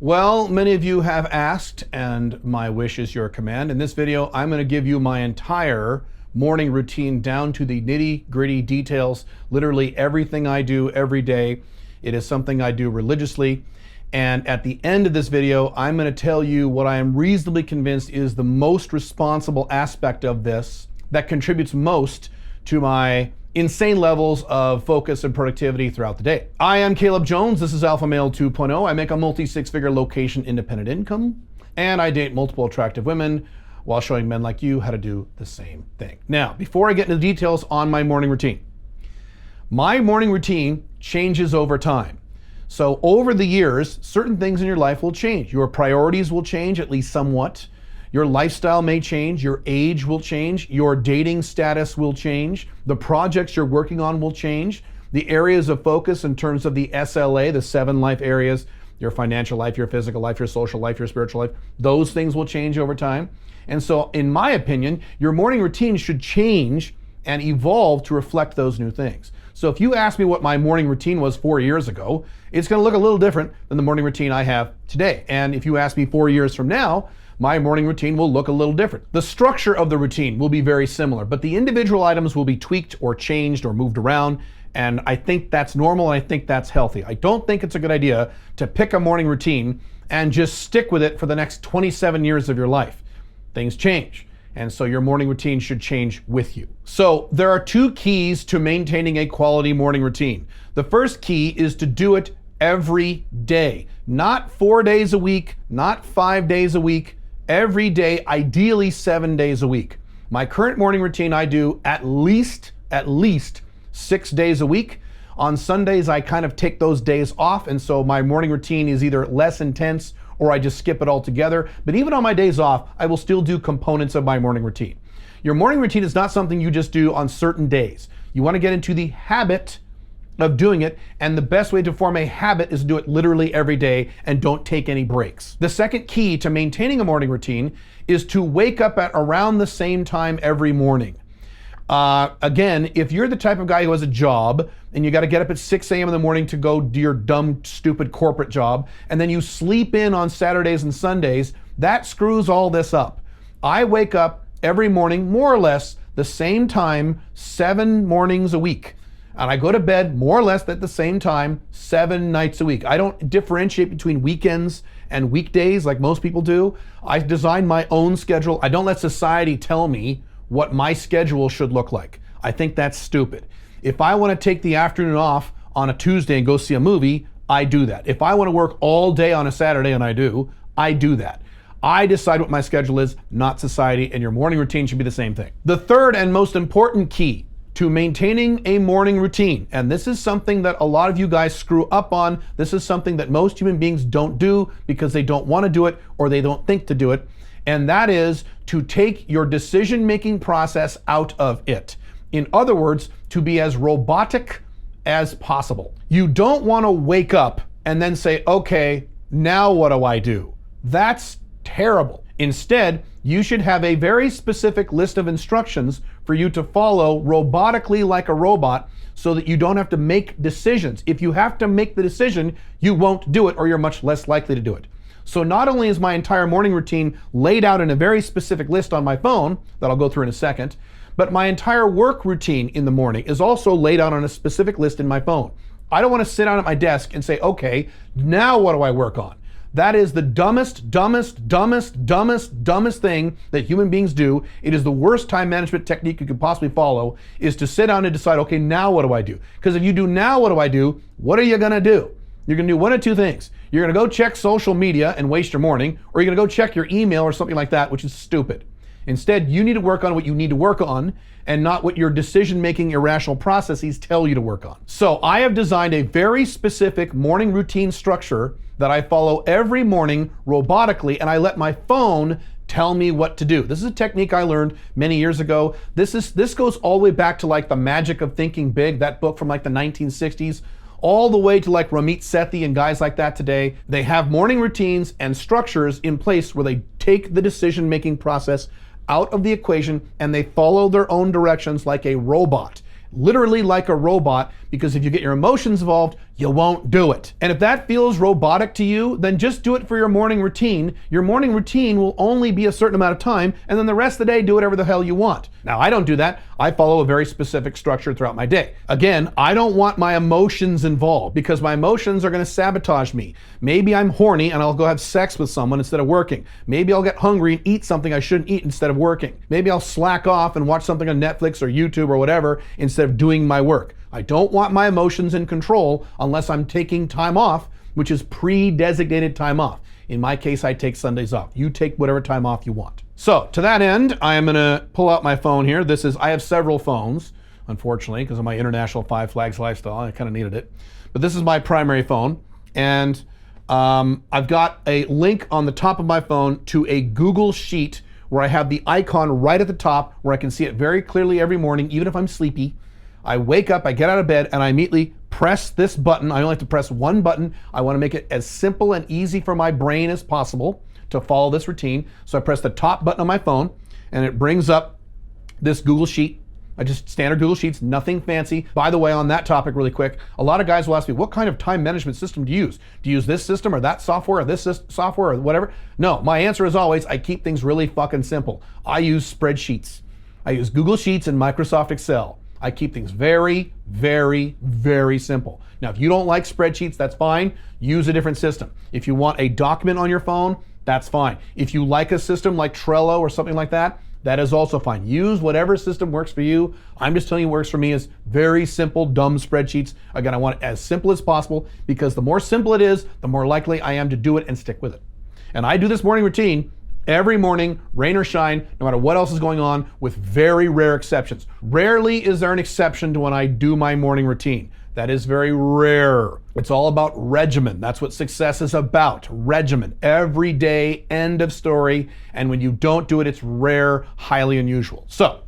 Well, many of you have asked, and my wish is your command. In this video, I'm going to give you my entire morning routine down to the nitty-gritty details, literally everything I do every day. It is something I do religiously. And at the end of this video, I'm going to tell you what I am reasonably convinced is the most responsible aspect of this that contributes most to my insane levels of focus and productivity throughout the day. I am Caleb Jones. This is Alpha Male 2.0. I make a multi-six-figure location independent income, and I date multiple attractive women while showing men like you how to do the same thing. Now, before I get into the details on my morning routine changes over time. So over the years, certain things in your life will change. Your priorities will change, at least somewhat. Your lifestyle may change, your age will change, your dating status will change, the projects you're working on will change, the areas of focus in terms of the SLA, the 7 life areas, your financial life, your physical life, your social life, your spiritual life, those things will change over time. And so, in my opinion, your morning routine should change and evolve to reflect those new things. So if you ask me what my morning routine was 4 years ago, it's gonna look a little different than the morning routine I have today. And if you ask me 4 years from now, my morning routine will look a little different. The structure of the routine will be very similar, but the individual items will be tweaked or changed or moved around. And I think that's normal, and I think that's healthy. I don't think it's a good idea to pick a morning routine and just stick with it for the next 27 years of your life. Things change. And so your morning routine should change with you. So there are 2 keys to maintaining a quality morning routine. The first key is to do it every day, not 4 days a week, not 5 days a week, every day, ideally 7 days a week. My current morning routine I do at least 6 days a week. On Sundays, I kind of take those days off, and so my morning routine is either less intense or I just skip it altogether. But even on my days off, I will still do components of my morning routine. Your morning routine is not something you just do on certain days. You want to get into the habit of doing it, and the best way to form a habit is to do it literally every day and don't take any breaks. The second key to maintaining a morning routine is to wake up at around the same time every morning. Again, if you're the type of guy who has a job and you got to get up at 6 a.m. in the morning to go do your dumb, stupid corporate job, and then you sleep in on Saturdays and Sundays, that screws all this up. I wake up every morning, more or less, the same time, 7 mornings a week. And I go to bed more or less at the same time, 7 nights a week. I don't differentiate between weekends and weekdays like most people do. I design my own schedule. I don't let society tell me what my schedule should look like. I think that's stupid. If I want to take the afternoon off on a Tuesday and go see a movie, I do that. If I want to work all day on a Saturday, and I do that. I decide what my schedule is, not society, and your morning routine should be the same thing. The third and most important key to maintaining a morning routine, and this is something that a lot of you guys screw up on. This is something that most human beings don't do because they don't want to do it or they don't think to do it. And that is to take your decision-making process out of it. In other words, to be as robotic as possible. You don't want to wake up and then say, okay, now what do I do? That's terrible. Instead, you should have a very specific list of instructions for you to follow robotically like a robot so that you don't have to make decisions. If you have to make the decision, you won't do it, or you're much less likely to do it. So not only is my entire morning routine laid out in a very specific list on my phone that I'll go through in a second, but my entire work routine in the morning is also laid out on a specific list in my phone. I don't want to sit down at my desk and say, okay, now what do I work on? That is the dumbest thing that human beings do. It is the worst time management technique you could possibly follow, is to sit down and decide, okay, now what do I do? Because if you do now what do I do, what are you gonna do? You're gonna do one of 2 things. You're gonna go check social media and waste your morning, or you're gonna go check your email or something like that, which is stupid. Instead, you need to work on what you need to work on and not what your decision-making irrational processes tell you to work on. So I have designed a very specific morning routine structure that I follow every morning robotically, and I let my phone tell me what to do. This is a technique I learned many years ago. This goes all the way back to like The Magic of Thinking Big, that book from like the 1960s, all the way to like Ramit Sethi and guys like that today. They have morning routines and structures in place where they take the decision-making process out of the equation and they follow their own directions like a robot. Literally like a robot, because if you get your emotions involved, you won't do it. And if that feels robotic to you, then just do it for your morning routine. Your morning routine will only be a certain amount of time, and then the rest of the day, do whatever the hell you want. Now, I don't do that. I follow a very specific structure throughout my day. Again, I don't want my emotions involved because my emotions are going to sabotage me. Maybe I'm horny and I'll go have sex with someone instead of working. Maybe I'll get hungry and eat something I shouldn't eat instead of working. Maybe I'll slack off and watch something on Netflix or YouTube or whatever instead of doing my work. I don't want my emotions in control unless I'm taking time off, which is pre-designated time off. In my case, I take Sundays off. You take whatever time off you want. So to that end, I am gonna pull out my phone here. I have several phones, unfortunately, because of my international 5 flags lifestyle. I kind of needed it. But this is my primary phone. And I've got a link on the top of my phone to a Google Sheet where I have the icon right at the top where I can see it very clearly every morning, even if I'm sleepy. I wake up, I get out of bed, and I immediately press this button. I only have to press one button. I want to make it as simple and easy for my brain as possible to follow this routine. So I press the top button on my phone, and it brings up this Google Sheet. I just standard Google Sheets, nothing fancy. By the way, on that topic really quick, a lot of guys will ask me, what kind of time management system do you use? Do you use this system or that software or this software or whatever? No, my answer is always, I keep things really fucking simple. I use spreadsheets. I use Google Sheets and Microsoft Excel. I keep things very, very, very simple. Now, if you don't like spreadsheets, that's fine. Use a different system. If you want a document on your phone, that's fine. If you like a system like Trello or something like that, that is also fine. Use whatever system works for you. I'm just telling you what works for me is very simple, dumb spreadsheets. Again, I want it as simple as possible because the more simple it is, the more likely I am to do it and stick with it. And I do this morning routine every morning, rain or shine, no matter what else is going on, with very rare exceptions. Rarely is there an exception to when I do my morning routine. That is very rare. It's all about regimen. That's what success is about. Regimen. Every day, end of story. And when you don't do it, it's rare, highly unusual. So,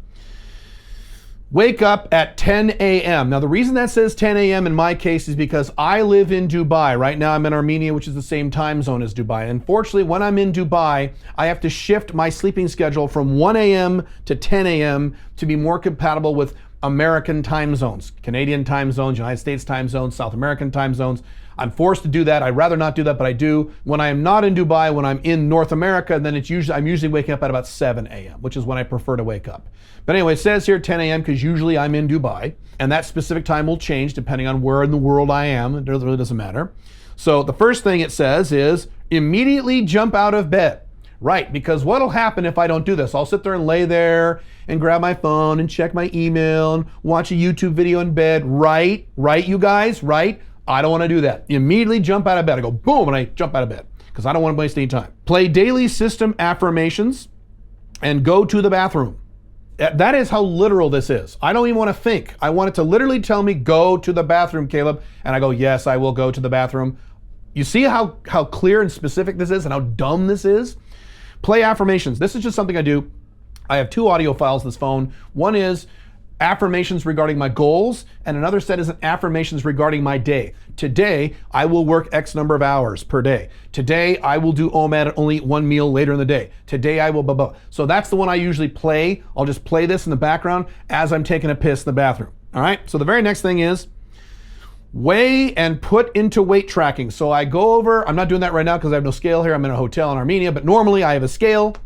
wake up at 10 a.m. Now, the reason that says 10 a.m. in my case is because I live in Dubai. Right now, I'm in Armenia, which is the same time zone as Dubai. Unfortunately, when I'm in Dubai, I have to shift my sleeping schedule from 1 a.m. to 10 a.m. to be more compatible with American time zones, Canadian time zones, United States time zones, South American time zones. I'm forced to do that. I'd rather not do that, but I do. When I am not in Dubai, when I'm in North America, then I'm usually waking up at about 7 a.m., which is when I prefer to wake up. But anyway, it says here 10 a.m. because usually I'm in Dubai, and that specific time will change depending on where in the world I am. It really doesn't matter. So the first thing it says is immediately jump out of bed. Right, because what'll happen if I don't do this? I'll sit there and lay there and grab my phone and check my email and watch a YouTube video in bed. Right, you guys, right? I don't want to do that. Immediately jump out of bed. I go boom and I jump out of bed because I don't want to waste any time. Play daily system affirmations and go to the bathroom. That is how literal this is. I don't even want to think. I want it to literally tell me, go to the bathroom, Caleb. And I go, yes, I will go to the bathroom. You see how clear and specific this is and how dumb this is? Play affirmations. This is just something I do. I have 2 audio files in this phone. One is affirmations regarding my goals, and another set is affirmations regarding my day. Today, I will work X number of hours per day. Today, I will do OMAD and only eat 1 meal later in the day. Today, I will blah, blah. So that's the one I usually play. I'll just play this in the background as I'm taking a piss in the bathroom. All right, so the very next thing is weigh and put into weight tracking. So I go over, I'm not doing that right now because I have no scale here. I'm in a hotel in Armenia, but normally I have a scale.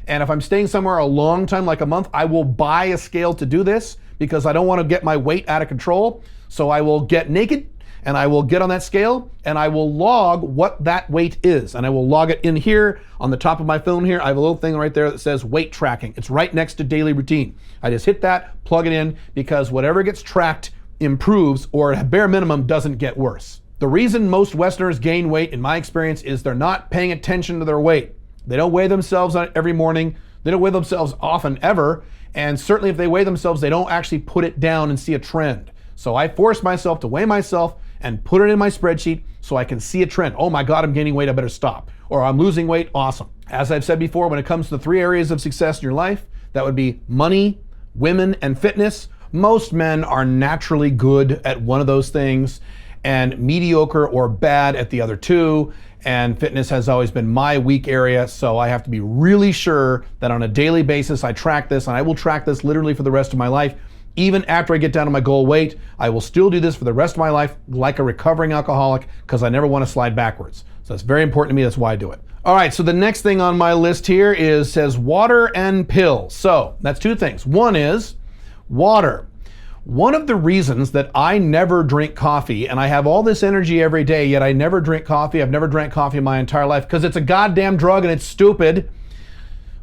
And if I'm staying somewhere a long time, like a month, I will buy a scale to do this because I don't want to get my weight out of control. So I will get naked and I will get on that scale and I will log what that weight is. And I will log it in here on the top of my phone here. I have a little thing right there that says weight tracking. It's right next to daily routine. I just hit that, plug it in, because whatever gets tracked improves, or at bare minimum doesn't get worse. The reason most Westerners gain weight, in my experience, is they're not paying attention to their weight. They don't weigh themselves every morning. They don't weigh themselves often ever. And certainly if they weigh themselves, they don't actually put it down and see a trend. So I force myself to weigh myself and put it in my spreadsheet so I can see a trend. Oh my God, I'm gaining weight, I better stop. Or I'm losing weight, awesome. As I've said before, when it comes to the 3 areas of success in your life, that would be money, women, and fitness. Most men are naturally good at one of those things and mediocre or bad at the other 2. And fitness has always been my weak area. So I have to be really sure that on a daily basis, I track this, and I will track this literally for the rest of my life. Even after I get down to my goal weight, I will still do this for the rest of my life like a recovering alcoholic because I never want to slide backwards. So that's very important to me. That's why I do it. All right, so the next thing on my list here says water and pills. So that's two things. One is water. One of the reasons that I never drink coffee, and I have all this energy every day, yet I never drink coffee. I've never drank coffee in my entire life because it's a goddamn drug and it's stupid.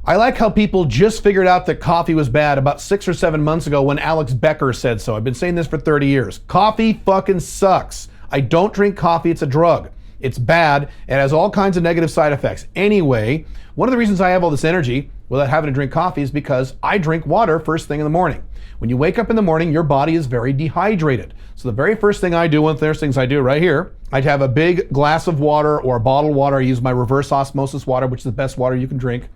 I like how people just figured out that coffee was bad about 6 or 7 months ago when Alex Becker said so. I've been saying this for 30 years. Coffee fucking sucks. I don't drink coffee. It's a drug. It's bad. It has all kinds of negative side effects. Anyway, one of the reasons I have all this energy without having to drink coffee is because I drink water first thing in the morning. When you wake up in the morning, your body is very dehydrated. So the very first thing I do, one of the first things I do right here, I'd have a big glass of water or a bottle of water. I use my reverse osmosis water, which is the best water you can drink.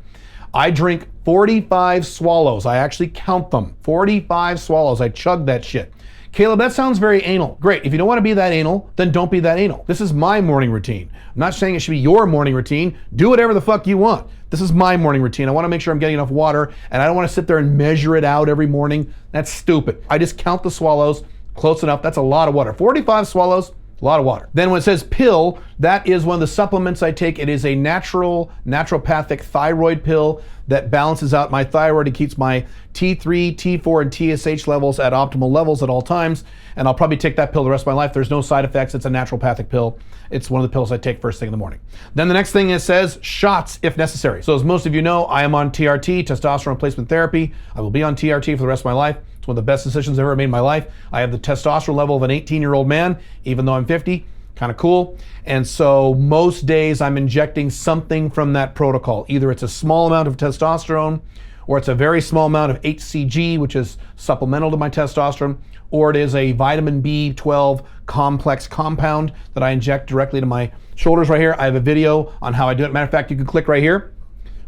I drink 45 swallows. I actually count them. 45 swallows. I chug that shit. Caleb, that sounds very anal. Great. If you don't want to be that anal, then don't be that anal. This is my morning routine. I'm not saying it should be your morning routine. Do whatever the fuck you want. This is my morning routine. I want to make sure I'm getting enough water, and I don't want to sit there and measure it out every morning. That's stupid. I just count the swallows. Close enough. That's a lot of water. 45 swallows. A lot of water. Then when it says pill, that is one of the supplements I take. It is a naturopathic thyroid pill that balances out my thyroid. It keeps my T3, T4, and TSH levels at optimal levels at all times. And I'll probably take that pill the rest of my life. There's no side effects. It's a naturopathic pill. It's one of the pills I take first thing in the morning. Then the next thing it says shots if necessary. So as most of you know, I am on TRT, testosterone replacement therapy. I will be on TRT for the rest of my life. It's one of the best decisions I've ever made in my life. I have the testosterone level of an 18-year-old man, even though I'm 50. Kind of cool. And so most days I'm injecting something from that protocol. Either it's a small amount of testosterone, or it's a very small amount of HCG, which is supplemental to my testosterone, or it is a vitamin B12 complex compound that I inject directly to my shoulders right here. I have a video on how I do it. Matter of fact, you can click right here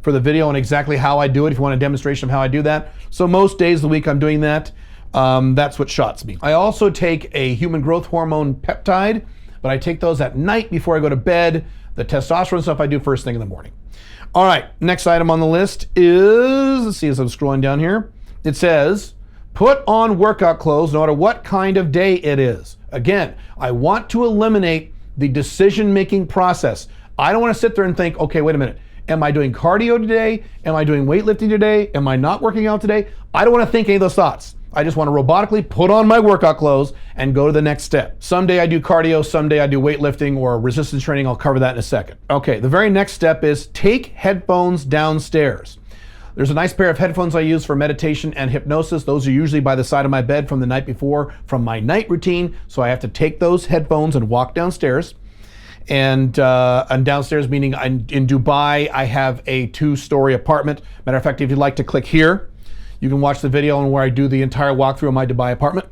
for the video on exactly how I do it if you want a demonstration of how I do that. So most days of the week I'm doing that. That's what shots mean. I also take a human growth hormone peptide, but I take those at night before I go to bed. The testosterone stuff I do first thing in the morning. All right, next item on the list is, let's see as I'm scrolling down here. It says, put on workout clothes no matter what kind of day it is. Again, I want to eliminate the decision-making process. I don't want to sit there and think, okay, wait a minute. Am I doing cardio today? Am I doing weightlifting today? Am I not working out today? I don't want to think any of those thoughts. I just want to robotically put on my workout clothes and go to the next step. Someday I do cardio, someday I do weightlifting or resistance training. I'll cover that in a second. Okay, the very next step is take headphones downstairs. There's a nice pair of headphones I use for meditation and hypnosis. Those are usually by the side of my bed from the night before from my night routine. So I have to take those headphones and walk downstairs. And downstairs, meaning in Dubai, I have a 2-story apartment. Matter of fact, if you'd like to click here, you can watch the video on where I do the entire walkthrough of my Dubai apartment.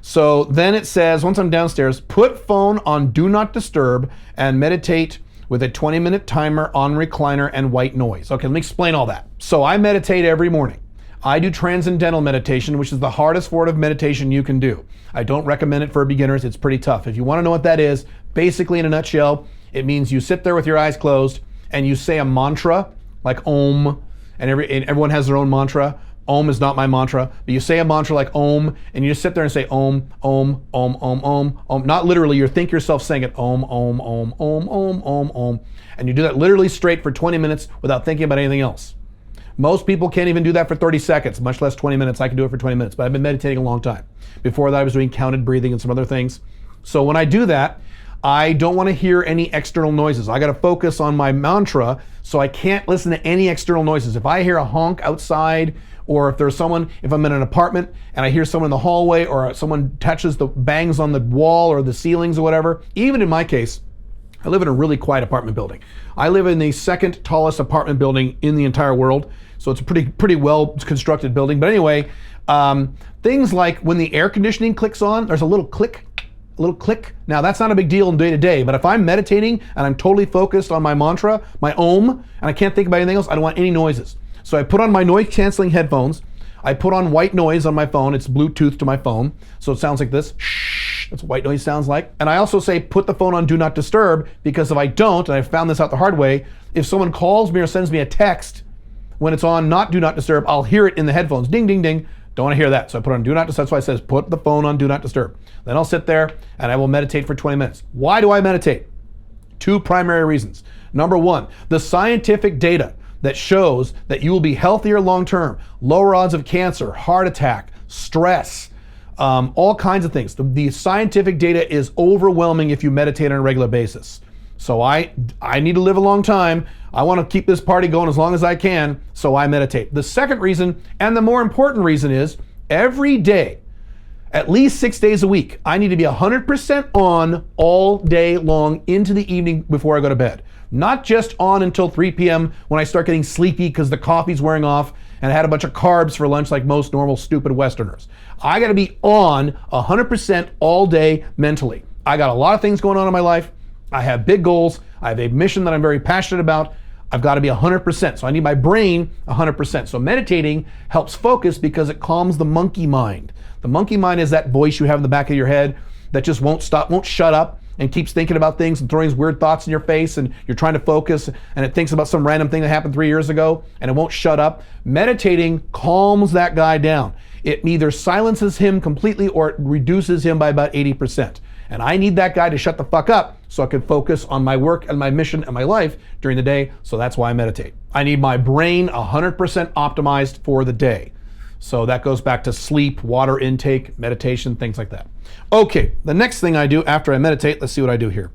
So then it says, once I'm downstairs, put phone on do not disturb and meditate with a 20-minute timer on recliner and white noise. Okay, let me explain all that. So I meditate every morning. I do transcendental meditation, which is the hardest form of meditation you can do. I don't recommend it for beginners. It's pretty tough. If you want to know what that is, basically in a nutshell, it means you sit there with your eyes closed and you say a mantra like Om, and everyone has their own mantra. Om is not my mantra, but you say a mantra like Om, and you just sit there and say Om, Om, Om, Om, Om, Om. Not literally, you think yourself saying it Om, Om, Om, Om, Om, Om, Om. And you do that literally straight for 20 minutes without thinking about anything else. Most people can't even do that for 30 seconds, much less 20 minutes. I can do it for 20 minutes, but I've been meditating a long time. Before that, I was doing counted breathing and some other things. So when I do that, I don't want to hear any external noises. I got to focus on my mantra, so I can't listen to any external noises. If I hear a honk outside, or if there's someone, if I'm in an apartment and I hear someone in the hallway, or someone touches the bangs on the wall or the ceilings or whatever, even in my case, I live in a really quiet apartment building. I live in the second tallest apartment building in the entire world, so it's a pretty well constructed building. But anyway, things like when the air conditioning clicks on, there's a little click. Now that's not a big deal in day to day, but if I'm meditating and I'm totally focused on my mantra, my Om, and I can't think about anything else, I don't want any noises. So I put on my noise canceling headphones. I put on white noise on my phone. It's Bluetooth to my phone. So it sounds like this. Shh, that's what white noise sounds like. And I also say put the phone on do not disturb, because if I don't, and I found this out the hard way, if someone calls me or sends me a text when it's on do not disturb, I'll hear it in the headphones. Ding, ding, ding. Don't want to hear that. So I put it on do not disturb. That's why it says put the phone on do not disturb. Then I'll sit there and I will meditate for 20 minutes. Why do I meditate? Two primary reasons. Number one, the scientific data that shows that you will be healthier long-term, lower odds of cancer, heart attack, stress, all kinds of things. The scientific data is overwhelming if you meditate on a regular basis. So I need to live a long time. I want to keep this party going as long as I can, so I meditate. The second reason, and the more important reason, is every day, at least 6 days a week, I need to be 100% on all day long into the evening before I go to bed. Not just on until 3 p.m. when I start getting sleepy because the coffee's wearing off and I had a bunch of carbs for lunch like most normal stupid Westerners. I got to be on 100% all day mentally. I got a lot of things going on in my life. I have big goals. I have a mission that I'm very passionate about. I've got to be 100%. So I need my brain 100%. So meditating helps focus because it calms the monkey mind. The monkey mind is that voice you have in the back of your head that just won't stop, won't shut up, and keeps thinking about things and throwing these weird thoughts in your face, and you're trying to focus and it thinks about some random thing that happened 3 years ago and it won't shut up. Meditating calms that guy down. It either silences him completely or it reduces him by about 80%. And I need that guy to shut the fuck up so I can focus on my work and my mission and my life during the day. So that's why I meditate. I need my brain 100% optimized for the day. So that goes back to sleep, water intake, meditation, things like that. Okay, the next thing I do after I meditate, let's see what I do here.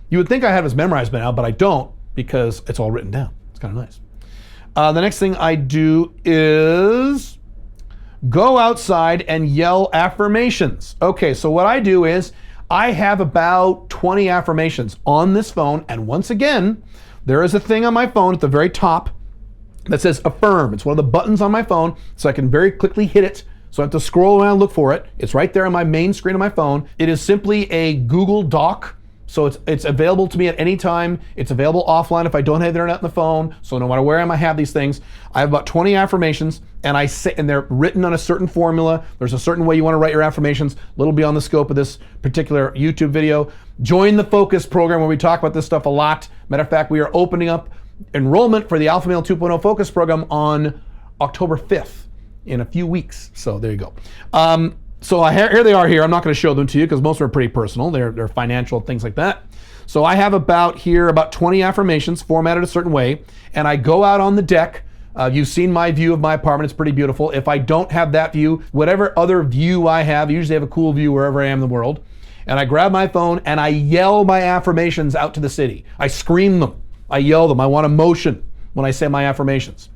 You would think I have this memorized by now, but I don't because it's all written down. It's kind of nice. The next thing I do is go outside and yell affirmations. Okay, so what I do is I have about 20 affirmations on this phone, and once again, there is a thing on my phone at the very top that says affirm. It's one of the buttons on my phone, so I can very quickly hit it. So I have to scroll around and look for it. It's right there on my main screen of my phone. It is simply a Google Doc, so it's available to me at any time. It's available offline if I don't have internet on the phone, so no matter where I am, I have these things. I have about 20 affirmations, and and they're written on a certain formula. There's a certain way you want to write your affirmations, a little beyond the scope of this particular YouTube video. Join the Focus program where we talk about this stuff a lot. Matter of fact, we are opening up enrollment for the Alpha Male 2.0 Focus program on October 5th in a few weeks. So there you go. Here they are here. I'm not going to show them to you because most of them are pretty personal. They're financial, things like that. So I have about 20 affirmations formatted a certain way, and I go out on the deck. You've seen my view of my apartment. It's pretty beautiful. If I don't have that view, whatever other view I have, I usually have a cool view wherever I am in the world, and I grab my phone and I yell my affirmations out to the city. I scream them. I yell them. I want emotion when I say my affirmations.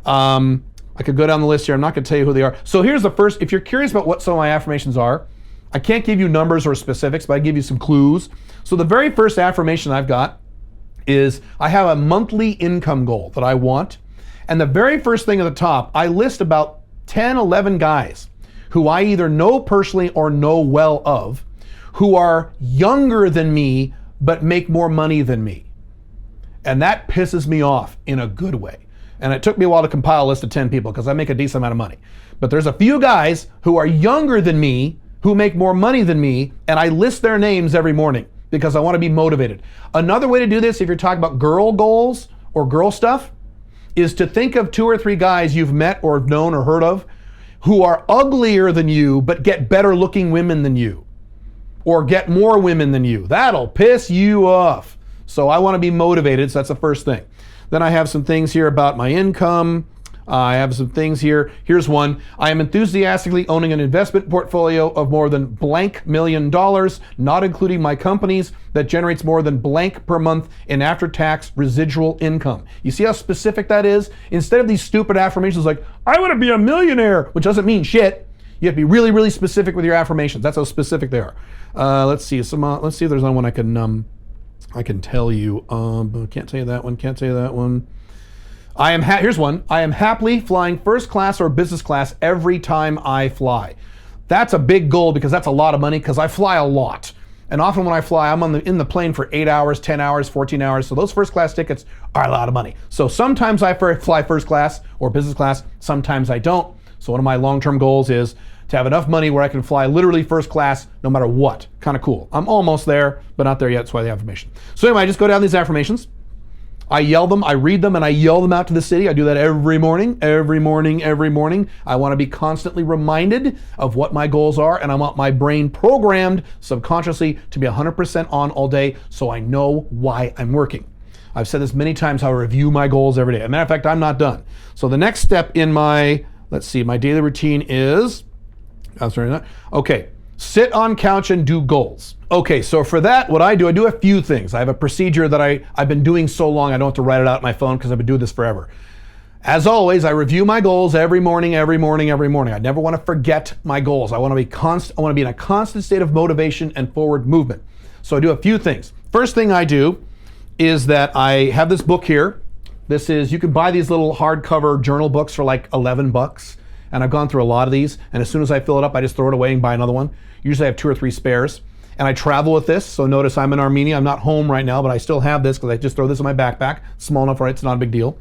I could go down the list here. I'm not going to tell you who they are. So here's the first. If you're curious about what some of my affirmations are, I can't give you numbers or specifics, but I give you some clues. So the very first affirmation I've got is I have a monthly income goal that I want. And the very first thing at the top, I list about 10, 11 guys who I either know personally or know well of, who are younger than me, but make more money than me. And that pisses me off in a good way. And it took me a while to compile a list of 10 people because I make a decent amount of money. But there's a few guys who are younger than me, who make more money than me, and I list their names every morning because I want to be motivated. Another way to do this, if you're talking about girl goals or girl stuff, is to think of 2 or 3 guys you've met or known or heard of who are uglier than you but get better looking women than you or get more women than you. That'll piss you off. So I want to be motivated, so that's the first thing. Then I have some things here about my income. I have some things here. Here's one. I am enthusiastically owning an investment portfolio of more than blank $1 million, not including my companies, that generates more than blank per month in after-tax residual income. You see how specific that is? Instead of these stupid affirmations like, I want to be a millionaire, which doesn't mean shit. You have to be really, really specific with your affirmations. That's how specific they are. Let's see if there's another one I can tell you. Can't tell you that one. Can't tell you that one. Here's one. I am happily flying first class or business class every time I fly. That's a big goal because that's a lot of money because I fly a lot. And often when I fly, I'm in the plane for 8 hours, 10 hours, 14 hours. So those first class tickets are a lot of money. So sometimes I fly first class or business class. Sometimes I don't. So one of my long-term goals is to have enough money where I can fly literally first class no matter what. Kind of cool. I'm almost there, but not there yet. That's why the affirmation. So anyway, I just go down these affirmations. I yell them, I read them, and I yell them out to the city. I do that every morning, every morning, every morning. I want to be constantly reminded of what my goals are, and I want my brain programmed subconsciously to be 100% on all day so I know why I'm working. I've said this many times, how I review my goals every day. As a matter of fact, I'm not done. So the next step in my, let's see, my daily routine is, okay, sit on couch and do goals. Okay, so for that, what I do a few things. I have a procedure that I've been doing so long, I don't have to write it out on my phone because I've been doing this forever. As always, I review my goals every morning, every morning, every morning. I never want to forget my goals. I want to be in a constant state of motivation and forward movement. So I do a few things. First thing I do is that I have this book here. This is, you can buy these little hardcover journal books for like $11. And I've gone through a lot of these. And as soon as I fill it up, I just throw it away and buy another one. Usually I have 2 or 3 spares. And I travel with this. So notice I'm in Armenia. I'm not home right now, but I still have this because I just throw this in my backpack. Small enough, right? It's not a big deal.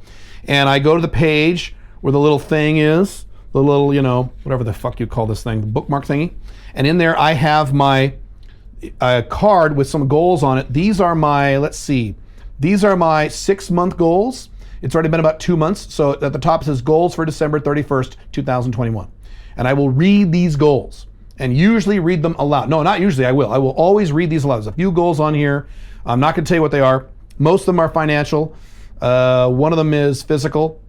And I go to the page where the little thing is, the little, you know, whatever the fuck you call this thing, the bookmark thingy. And in there I have my card with some goals on it. These are my, let's see, these are my 6-month goals. It's already been about 2 months. So at the top it says goals for December 31st, 2021. And I will read these goals and usually read them aloud. No, not usually, I will. I will always read these aloud. There's a few goals on here. I'm not gonna tell you what they are. Most of them are financial. One of them is physical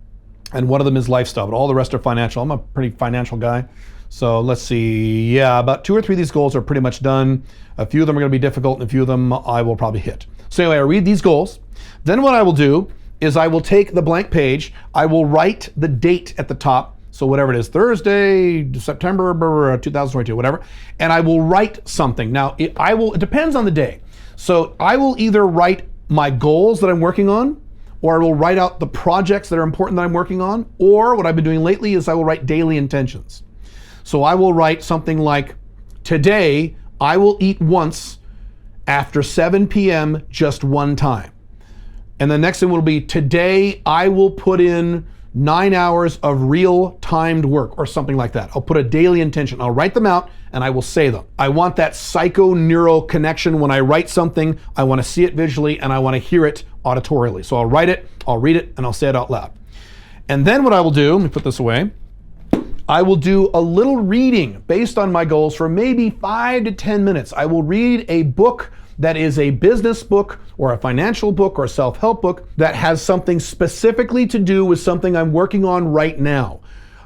and one of them is lifestyle, but all the rest are financial. I'm a pretty financial guy. So let's see, yeah, about 2 or 3 of these goals are pretty much done. A few of them are gonna be difficult and a few of them I will probably hit. So anyway, I read these goals. Then what I will do is I will take the blank page, I will write the date at the top, so whatever it is, Thursday, September 2022, whatever, and I will write something. Now, it depends on the day. So I will either write my goals that I'm working on, or I will write out the projects that are important that I'm working on, or what I've been doing lately is I will write daily intentions. So I will write something like, today I will eat once after 7 p.m. just one time. And the next thing will be, today I will put in 9 hours of real timed work or something like that. I'll put a daily intention. I'll write them out and I will say them. I want that psycho-neural connection. When I write something, I want to see it visually and I want to hear it auditorily. So I'll write it, I'll read it, and I'll say it out loud. And then what I will do, let me put this away, I will do a little reading based on my goals for maybe 5 to 10 minutes. I will read a book that is a business book or a financial book or a self-help book that has something specifically to do with something I'm working on right now.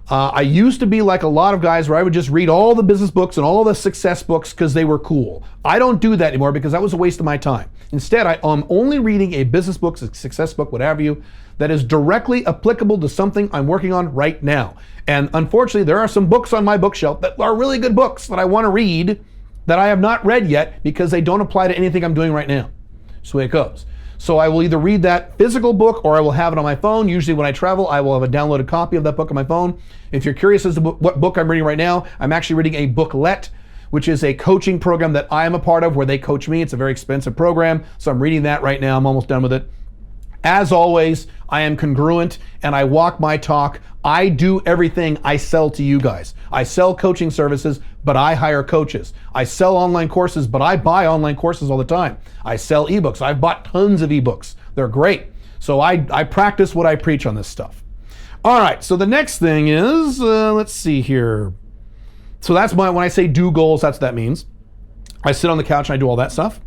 I used to be like a lot of guys where I would just read all the business books and all the success books because they were cool. I don't do that anymore because that was a waste of my time. Instead, I'm only reading a business book, a success book, what have you, that is directly applicable to something I'm working on right now. And unfortunately, there are some books on my bookshelf that are really good books that I want to read that I have not read yet because they don't apply to anything I'm doing right now. That's the way it goes. So I will either read that physical book or I will have it on my phone. Usually when I travel, I will have a downloaded copy of that book on my phone. If you're curious as to what book I'm reading right now, I'm actually reading a booklet, which is a coaching program that I am a part of where they coach me. It's a very expensive program. So I'm reading that right now. I'm almost done with it. As always, I am congruent and I walk my talk. I do everything I sell to you guys. I sell coaching services, but I hire coaches. I sell online courses, but I buy online courses all the time. I sell ebooks. I've bought tons of ebooks. They're great. So I practice what I preach on this stuff. All right, so the next thing is, let's see here. So that's when I say do goals, that's what that means. I sit on the couch and I do all that stuff.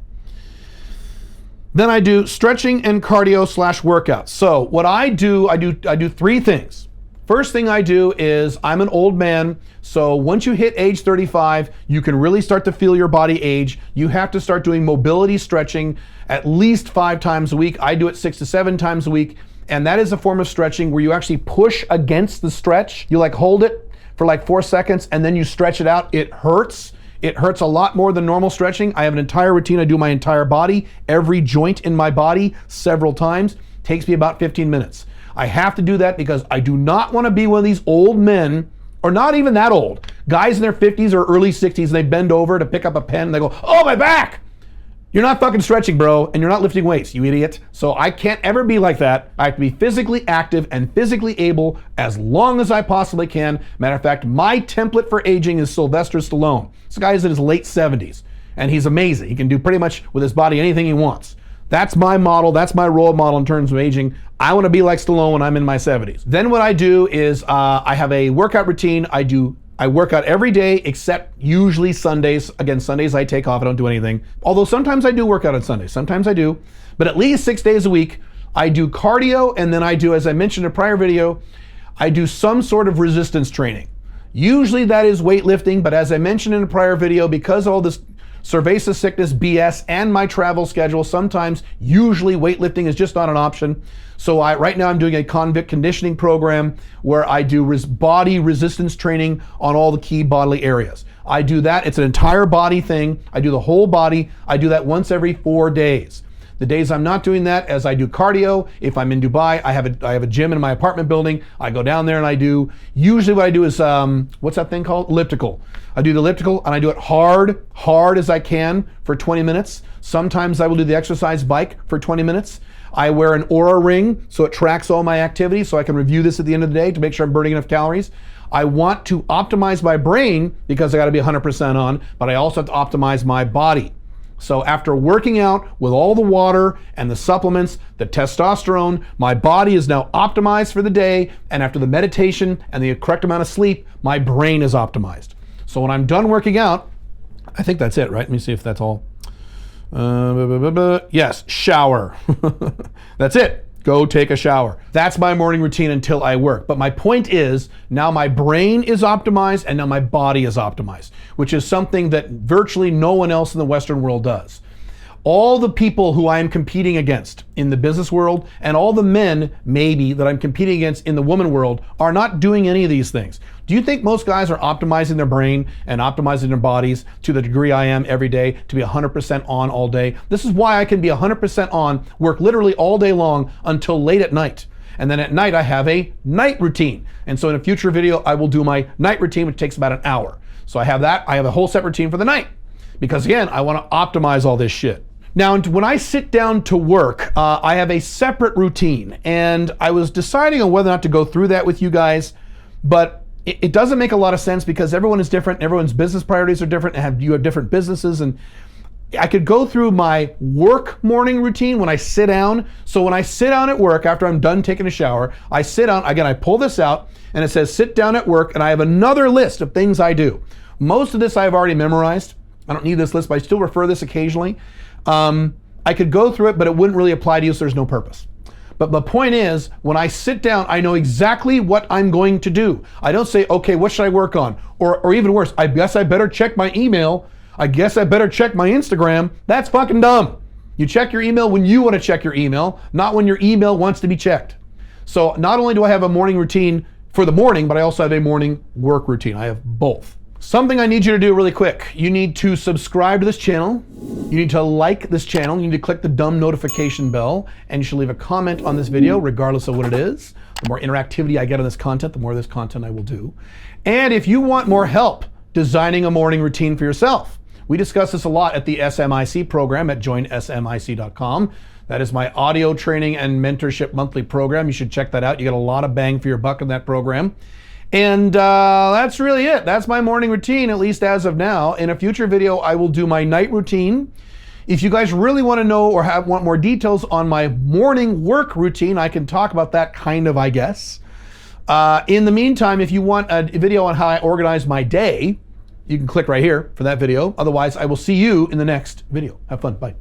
Then I do stretching and cardio / workouts. So what I do 3 things. First thing I do is, I'm an old man, so once you hit age 35, you can really start to feel your body age. You have to start doing mobility stretching at least 5 times a week. I do it 6 to 7 times a week, and that is a form of stretching where you actually push against the stretch. You like hold it for like 4 seconds and then you stretch it out. It hurts. It hurts a lot more than normal stretching. I have an entire routine. I do my entire body, every joint in my body several times. Takes me about 15 minutes. I have to do that because I do not want to be one of these old men, or not even that old, guys in their 50s or early 60s, and they bend over to pick up a pen and they go, oh, my back! You're not fucking stretching, bro, and you're not lifting weights, you idiot. So I can't ever be like that. I have to be physically active and physically able as long as I possibly can. Matter of fact, my template for aging is Sylvester Stallone. This guy is in his late 70s, and he's amazing. He can do pretty much with his body anything he wants. That's my model. That's my role model in terms of aging. I want to be like Stallone when I'm in my 70s. Then what I do is I have a workout routine. I work out every day except usually Sundays. Again, Sundays I take off. I don't do anything. Although sometimes I do work out on Sundays. Sometimes I do. But at least 6 days a week, I do cardio, and then I do, as I mentioned in a prior video, I do some sort of resistance training. Usually that is weightlifting, but as I mentioned in a prior video, because of all this cerveza sickness BS and my travel schedule, sometimes, usually weightlifting is just not an option. So right now I'm doing a convict conditioning program where I do body resistance training on all the key bodily areas. I do that. It's an entire body thing. I do the whole body. I do that once every 4 days. The days I'm not doing that, as I do cardio, if I'm in Dubai, I have a gym in my apartment building. I go down there and I do, usually what I do is, what's that thing called? Elliptical. I do the elliptical and I do it hard as I can for 20 minutes. Sometimes I will do the exercise bike for 20 minutes. I wear an Oura ring so it tracks all my activities so I can review this at the end of the day to make sure I'm burning enough calories. I want to optimize my brain because I got to be 100% on, but I also have to optimize my body. So after working out with all the water and the supplements, the testosterone, my body is now optimized for the day. And after the meditation and the correct amount of sleep, my brain is optimized. So when I'm done working out, I think that's it, right? Let me see if that's all. Yes, shower. That's it. Go take a shower. That's my morning routine until I work. But my point is, now my brain is optimized and now my body is optimized, which is something that virtually no one else in the Western world does. All the people who I am competing against in the business world and all the men, maybe, that I'm competing against in the woman world are not doing any of these things. Do you think most guys are optimizing their brain and optimizing their bodies to the degree I am every day to be 100% on all day? This is why I can be 100% on, work literally all day long until late at night. And then at night I have a night routine. And so in a future video, I will do my night routine, which takes about an hour. So I have that. I have a whole set routine for the night because again, I want to optimize all this shit. Now, when I sit down to work, I have a separate routine, and I was deciding on whether or not to go through that with you guys, but it doesn't make a lot of sense because everyone is different, everyone's business priorities are different, and you have different businesses, and I could go through my work morning routine when I sit down. So when I sit down at work, after I'm done taking a shower, I sit down, again, I pull this out, and it says sit down at work, and I have another list of things I do. Most of this I've already memorized. I don't need this list, but I still refer this occasionally. I could go through it, but it wouldn't really apply to you, so there's no purpose. But the point is, when I sit down, I know exactly what I'm going to do. I don't say, okay, what should I work on? Or even worse, I guess I better check my email. I guess I better check my Instagram. That's fucking dumb. You check your email when you want to check your email, not when your email wants to be checked. So not only do I have a morning routine for the morning, but I also have a morning work routine. I have both. Something I need you to do really quick. You need to subscribe to this channel. You need to like this channel. You need to click the dumb notification bell, and you should leave a comment on this video, regardless of what it is. The more interactivity I get on this content, the more of this content I will do. And if you want more help designing a morning routine for yourself, we discuss this a lot at the SMIC program at joinsmic.com. That is my audio training and mentorship monthly program. You should check that out. You get a lot of bang for your buck in that program. And that's really it. That's my morning routine, at least as of now. In a future video, I will do my night routine. If you guys really want to know or want more details on my morning work routine, I can talk about that kind of, I guess. In the meantime, if you want a video on how I organize my day, you can click right here for that video. Otherwise, I will see you in the next video. Have fun. Bye.